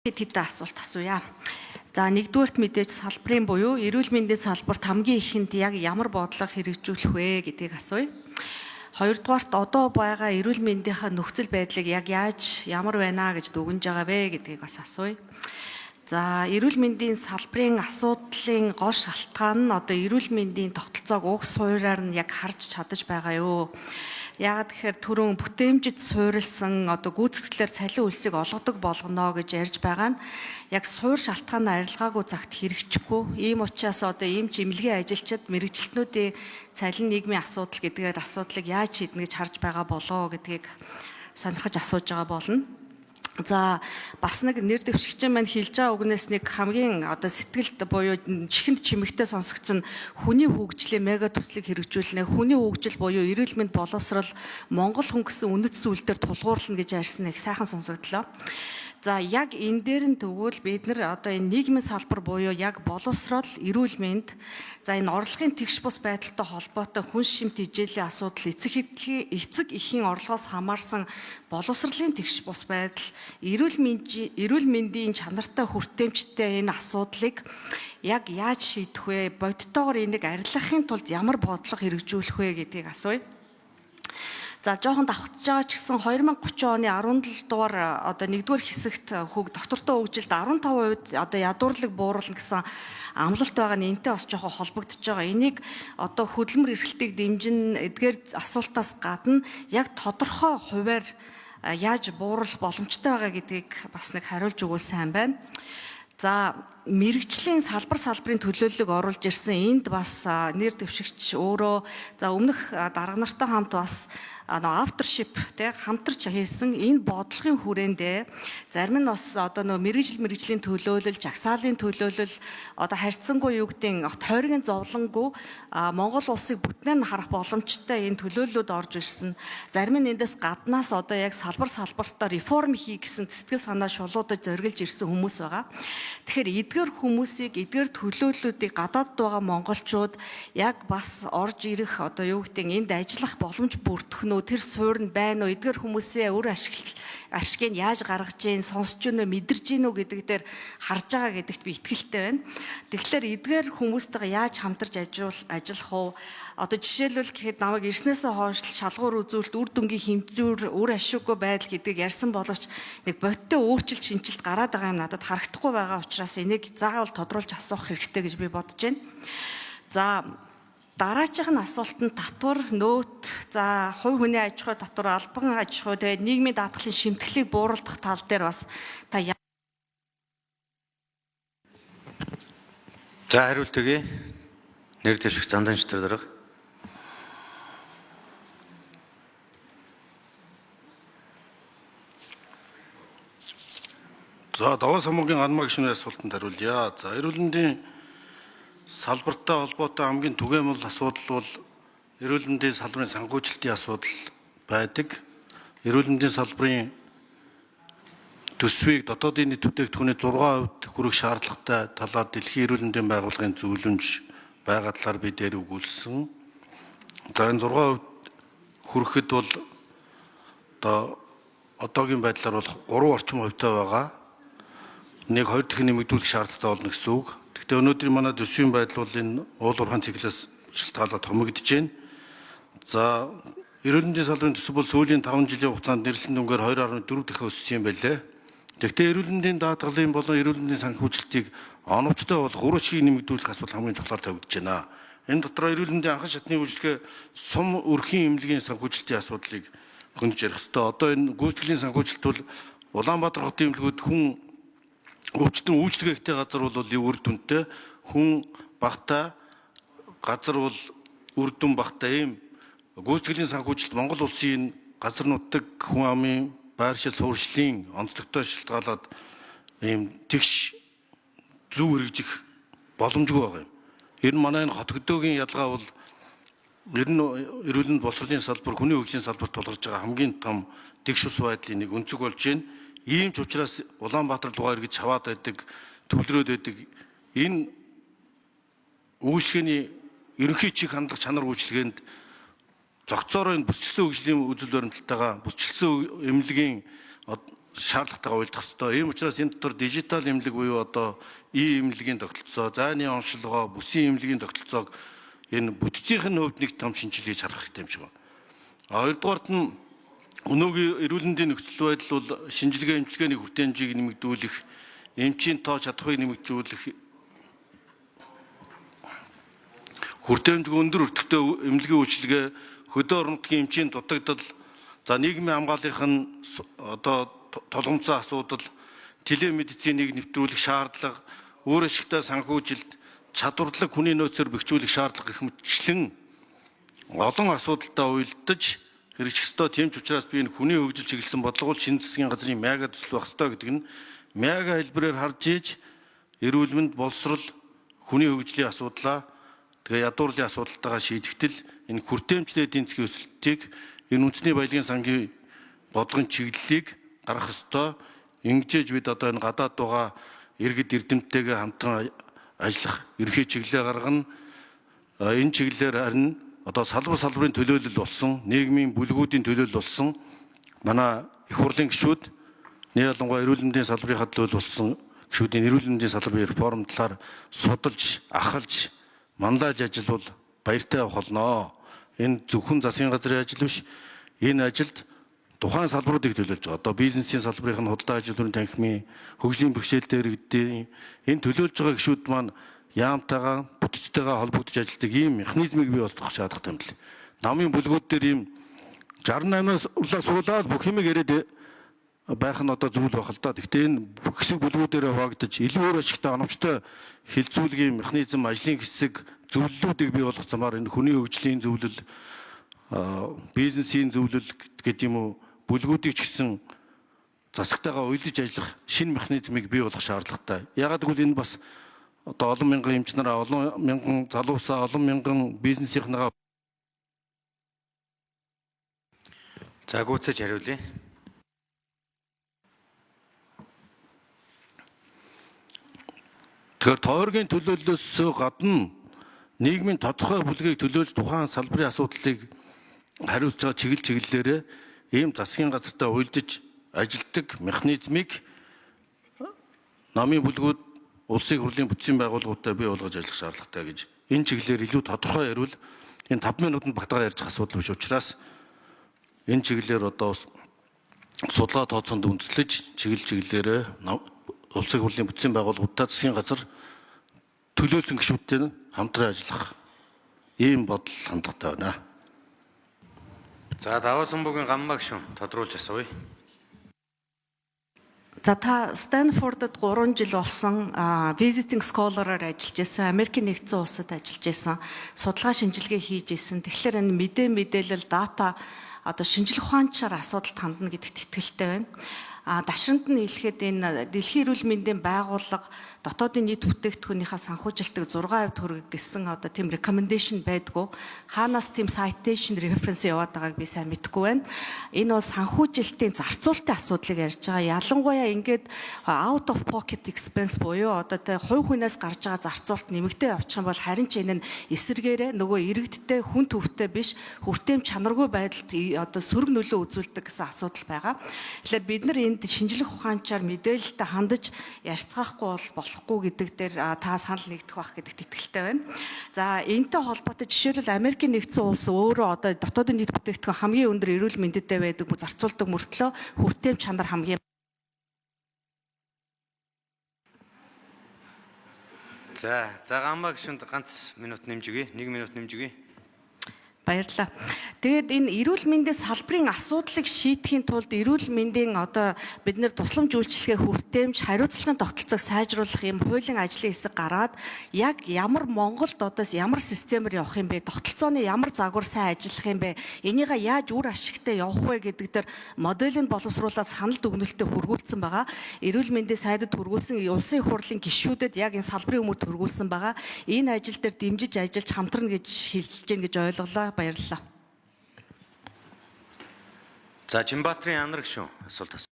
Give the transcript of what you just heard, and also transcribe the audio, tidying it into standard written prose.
Тэдний асуулт асууя. За нэгдүгээрт мэдээж салбарын буюу эрүүл мэндийн салбарт хамгийн ихэнд яг ямар бодлого хэрэгжүүлэх вэ гэдгийг асууя. Хоёрдугаарт одоо байгаа эрүүл мэндийнхаа нөхцөл байдлыг яг яаж ямар байна гэж дүгнэж байгаа вэ гэдгийг бас асууя. За эрүүл мэндийн салбарын асуудлын гол шалтгаан нь одоо эрүүл мэндийн тогтолцоог уг суурьаар нь яг харж чадаж байгаа юу? Яагаад тэгэхээр түрүүн бүтээмжид суурилсан одоо гүйцэтгэлээр цалин үлсийг олгодог болгоно гэж ярьж байгаа нь яг суурь шалтгаанаа арилгаагүй цагт хэрэгжихгүй. Ийм учраас одоо ийм чимлэгийн ажилчид мэрэгчлэтнүүдийн цалин нийгмийн асуудал гэдгээр асуудлыг яаж шийднэ гэж харж байгаа болоо гэдгийг сонирхож асууж байгаа болно. За бас нэг нэр дэвшигчийн маань хэлж байгаа үгнээс нэг хамгийн одоо сэтгэлд буюу чихэнд чимэгтэй сонсогдсон хүний хөгжлийн мега төслийг хэрэгжүүлнэ. Хүний хөгжил буюу эрүүл мэнд боловсрал Монгол хүн гэсэн үнэт зүйлдер тулгуурлана гэж ярьсан их сайхан сонсогдлоо. За яг энэ дээр нь тэгвэл бид нар одоо энэ нийгмийн салбар буюу яг боловсрол, эрүүл мэнд, за энэ орлогын тэгш бус байдалтай холбоотой хүн шимт хичээлийн асуудал, эцэг эхийн орлогоос хамаарсан боловсролын тэгш бус байдал, эрүүл мэндийн чанартай хүртээмжтэй энэ асуудлыг яг яаж шийдэх вэ? Бодитоогоор энийг арилгахын тулд ямар бодлого хэрэгжүүлэх вэ гэдгийг асууя. За жоохон давхцаж байгаа ч гэсэн 2030 оны 17 дугаар одоо 1-р хэсэгт доктортой хөгжилд 15% одоо ядуурлаг бууруулна гэсэн амлалт байгаа нь энтэй бас жоохон холбогдож байгаа. Энийг одоо хөдөлмөр эрхлэлтийг дэмжин эдгээр асуултаас гадна яг тодорхой хуваар яаж бууруулах боломжтой байгаа гэдгийг бас нэг хариулж өгвөл сайн байна. За мэрэгжлийн салбарын төлөөллөг оруулж ирсэн энд бас нэр дэвшигч өөрөө за өмнөх дарга нартай хамт бас авторшип тэг хамтарч хийсэн энэ бодлогын хүрээндээ зарим нь бас одоо мэрэгжлийн төлөөлөл, жагсаалын төлөөлөл одоо харьцангуй юу гэдэг тойргийн зовлонгүй Монгол улсыг бүтнээр нь харах боломжтой энэ төлөөллүүд орж ирсэн. Зарим нь эндээс гаднаас одоо яг салбартаа реформ хий гэсэн сэтгэл санаа шулуудад зориглож ирсэн хүмүүс байгаа. Тэгэхээр эдгээр хүмүүсийг эдгээр төлөөллүүдийг гадаадд байгаа монголчууд яг бас орж ирэх одоо юу гэдэг энд ажиллах боломж бүрдэх нь тэр суурь нь байна уу? Эдгээр хүмүүсээ өөр ашиг нь яаж гаргаж ийн, сонсож гинөө, мэдэрж гинөө гэдэг дээр харж байгаа гэдэгт би итгэлтэй байна. Тэгэхээр эдгээр хүмүүстэйгээ яаж хамтарч ажиллах уу? Одоо жишээлбэл гэхэд намайг ирснээсээ хойш шалгуур үзүүлэлт, үр дүнгийн хэмжүүр, өөр ашиггүй байдал гэдгийг ярьсан боловч нэг бодиттой өөрчлөлт шинжилт гараад байгаа юм надад харагдахгүй байгаа учраас энийг заавал тодруулж асуух хэрэгтэй гэж би бодож байна. За дараагийн асуулт нь татвар, нөөт, за хувь хүний аж ахуй татвар, албан аж ахуй, тэгээд нийгмийн даатгалын шимтгэлийг бууруулах тал дээр бас та За хариулт өгье. Нэр дэвшигч Занданч дарга. За даваа самуугийн ганмаа гишүүний асуултанд хариулъя. За эрүүл мэндийн салбартай холбоотой хамгийн түгээмэл асуудал бол эрүүл мэндийн салбарын санхүүжилтийн асуудал байдаг. Эрүүл мэндийн салбарын төсвийг дотоодын нийт бүтээгдэхүүний 6% хүрэх шаардлагатай талаар Дэлхийн эрүүл мэндийн байгууллагын зөвлөмж байгаа талаар би дээр өгүүлсэн. За энэ 6% хүрэхэд бол одоогийн байдлаар бол 3 орчим хувьтай байгаа. Нэг 2 дахин нэмэгдүүлэх шаардлагатай болно гэсэн үг. Гэхдээ өнөөдөр манай төсвийн байдал бол энэ уул уурхайн цэглээс шалтгаалаад хомигдож байна. За эрүүл мэндийн салбарын төсөв бол сүүлийн 5 жилийн хугацаанд нэрсэн дүнгээр 2.4 дахин өссөн юм байлээ. Гэхдээ эрүүл мэндийн даатгалын болон эрүүл мэндийн санхүүжилтийг оновчтой болох урагшийг нэмэгдүүлэх асуудал хамгийн чухлаар тавигдж байна. Энэ дотор эрүүл мэндийн анхан шатны үйлчлэгээ сум өрхийн эмнэлгийн санхүүжилтийн асуудлыг хөндөж ярих ёстой. Одоо энэ гүйцэтгэлийн санхүүжилт бол Улаанбаатар хотын эмнэлгүүд хүн өвчтөн үйлчлэгээтэй газар бол үр дүнтэй, хүн багтаа газар бол үр дүн багтаа ийм гүйцэтгэлийн санхүүжилт Монгол улсын газар нутаг хүн амын байршил суурьшлийн онцлогтой шалтгаалаад ийм тэгш зөв хэрэгжих боломжгүй байгаа юм. Ер нь манай энэ хот хөдөөгийн ялгаа бол ер нь эрүүл мэнд боловсролын салбар, хүний хөгжлийн салбарт тулгарч байгаа хамгийн том тэгш ус байдлын нэг өнцөг болж байна. Ийм ч учраас Улаанбаатар дугаар гэж хаваад байдаг, төвлөрөөд байдаг. Энэ үйлчлэгээний ерөнхий чиг хандлага чанар үйлчлэгээнд зохицоороо энэ бүсчилсэн хөгжлийн үзэл баримталтайгаа бүсчилсэн эмнэлгийн шаардлагатайгаа уялдах ёстой. Ийм учраас энэ дотор дижитал эмнэлэг буюу одоо эмнэлгийн тогтолцоо, зайны онцлогоо, бүсийн эмнэлгийн тогтолцоог энэ бүтцийн хувьд нэг том шинжилгээ хийж харах хэрэгтэй юм шиг байна. Хоёрдугаарт нь өнөөгийн эрүүл мэндийн нөхцөл байдал бол шинжилгээ эмчилгээний хүртээмжийг нэмэгдүүлэх, эмчийн тоо чадхыг нэмэгдүүлэх, хүртээмжийг өндөр өртөгтэй эмнэлгийн үйлчилгээ, хөдөө орон нутгийн эмчийн дутагдал, за нийгмийн хамгааллын одоо толгомцоо асуудал, телемедициныг нэвтрүүлэх шаардлага, өөр ашигтай санхүүжилт, чадварлаг хүний нөөцөөр бэхжүүлэх шаардлага гэх мэтчлэн олон асуудалтай уялдаж хэрэгжих ёстой. Тийм ч учраас би энэ хүний хөгжил чиглэсэн бодлогол шинэ засгийн газрын мяга төсөл байх ёстой гэдэг нь мяга хэлбэрээр харж ийж эрүүл мэнд, боловсрол, хүний хөгжлийн асуудлаа тэгээ ядуурлын асуудалтайгаа шийдэхдээ энэ хүртээмжтэй эдийн засгийн өсөлтийг энэ үндэсний баялагын сангийн бодлогын чиглэлийг гаргах ёстой. Ингэжээж бид одоо энэ гадаад байгаа иргэд эрдэмтдтэйгээ хамтран ажиллах ерхий чиглэлээ гаргана. Энэ чиглэлээр харин одоо салбарын төлөөлөл болсон, нийгмийн бүлгүүдийн төлөөлөл болсон манай их хурлын гишүүд, нэг ялангуяа эрүүл мэндийн салбарынхаа төлөөлөл болсон гишүүдийн эрүүл мэндийн салбарын реформ талаар судалж, ахалж, манлайлж ажиллавал баяртай явах болно. Энэ зөвхөн засгийн газрын ажил биш. Энэ ажилд тухайн салбаруудыг төлөөлж байгаа. Одоо бизнесийн салбарын худалдаа ажилтны танхимын хөгжлийн бэрхшээлтэй иргэдийн энэ төлөөлж байгаа гишүүд маань яамтайгаа бүтцтэйгээ холбогдож ажилладаг ийм механизмыг бий болгох шаардлагатай юм л. Намын бүлгүүд дээр ийм 68-аас суулаад бүх юмыг яриад байх нь одоо зүйл байх л да. Гэхдээ энэ хэсэг бүлгүүдээр хуваагдаж илүү өөр ашигтай оновчтой хилцүүлгийн механизм, ажлын хэсэг зөвлөлүүдийг бий болгох замаар энэ хүний хөгжлийн зөвлөл, бизнесийн зөвлөл гэдэг юм уу, бүлгүүдийг ч гэсэн засагтайгаа уялдаж ажиллах шинэ механизмыг бий болгох шаардлагатай. Ягаад гэвэл энэ бас одоо олон мянган эмч нараа, олон мянган залуусаа, олон мянган бизнесийнхнийгаа За гүйцэж хариулъя. Тэгэхээр тойргийн төлөөллөөс гадна нийгмийн тодорхой бүлгийг төлөөлж тухайн салбарын асуудлыг хариуцж байгаа чиглэлээрээ ийм засгийн газартай уялдаж ажилтдаг механизмыг намын бүлгүүд улсын хурлын бүтцийн байгууллагуудтай бий болгож ажиллах шаардлагатай гэж энэ чиглэлээр илүү тодорхой ярил энэ 5 минутанд багтаага ярьж асуудал биш учраас энэ чиглэлээр одоо судалгаа тооцоонд үндэслэж чиглэлээрээ улсын хурлын бүтцийн байгууллагуудтай засгийн газар төлөөлсөн гишүүдтэй хамтран ажиллах ийм бодол хандлагатай байна. За даваа сумбугийн гамбаа гишүүн тодруулж асууя. За та Стэнфордод 3 жил болсон visiting scholar-аар ажиллаж байсан, Америкийн нэгдсэн улсад ажиллаж байсан, судалгаа шинжилгээ хийж байсан. Тэгэхээр энэ мэдээлэл, дата одоо шинжлэх ухаанчаар асуудалд хандна гэдэгт итгэлтэй байна. Дашрамд нь хэлэхэд энэ Дэлхийн эрүүл мэндийн байгууллага дотоодын нийт бүтээгдэхүүнийхээ санхүүжилтийг 6% төгрөг гэсэн одоо тийм recommendation байдгүй. Хаанаас тийм citation reference яваад байгааг би сайн мэдэхгүй байна. Энэ бол санхүүжилтийн зарцуулалтын асуудлыг ярьж байгаа. Ялангуяа ингээд out of pocket expense буюу одоо тэ хувь хүнээс гарч байгаа зарцуулалт нэмэгдээ явчих юм бол харин ч энэ нь эсэргээрээ нөгөө иргэдтэй хүн төвтэй биш хүртэем чанаргүй байдалд одоо сөрөг нөлөө үзүүлдэг гэсэн асуудал байгаа. Тэгэхээр бид нар энд шинжлэх ухаанчаар мэдээлэлтэй хандаж ярилцгаахгүй болохгүй гэдэг дээр та санал нэгдэх байх гэдэгт итгэлтэй байна. За энэтэй холбоотой жишээлбэл Америкийн нэгдсэн улс өөрөө одоо дотоодын нийт бүтээгдэхүүн хамгийн өндөр эрүүл мэндэдтэй байдаг зарцуулдаг мөртлөө хүртэем чанар хамгийн За гамбаа гишүүнд ганц минут нэмж өгье. 1 минут нэмж өгье. Баярлалаа. Тэгээд энэ эрүүл мэндийн салбарын асуудлыг шийдэхийн тулд эрүүл мэндийн одоо бид нэр тусламж үйлчилгээ хүртээмж хариуцлагын тогтолцоог сайжруулах юм хуулийн ажлын хэсэг гараад яг ямар Монголд одоо ямар системээр явах юм бэ? Тогтолцооны ямар загвар сайн ажиллах юм бэ? Энийгээ яаж үр ашигтай явах вэ гэдэг дээр моделийг боловсруулаад санал дүгнэлтэд хүргүүлсэн байгаа. Эрүүл мэндийн сайдад хүргүүлсэн улсын хурлын гишүүдэд яг энэ салбарын өмөрт хүргүүлсэн байгаа. Энэ ажил дээр дэмжиж ажиллаж хамтрна гэж хэлж гэн гэж ойлголоо. Баярлалаа. За Жимбатрын Анар гишүүн асуулт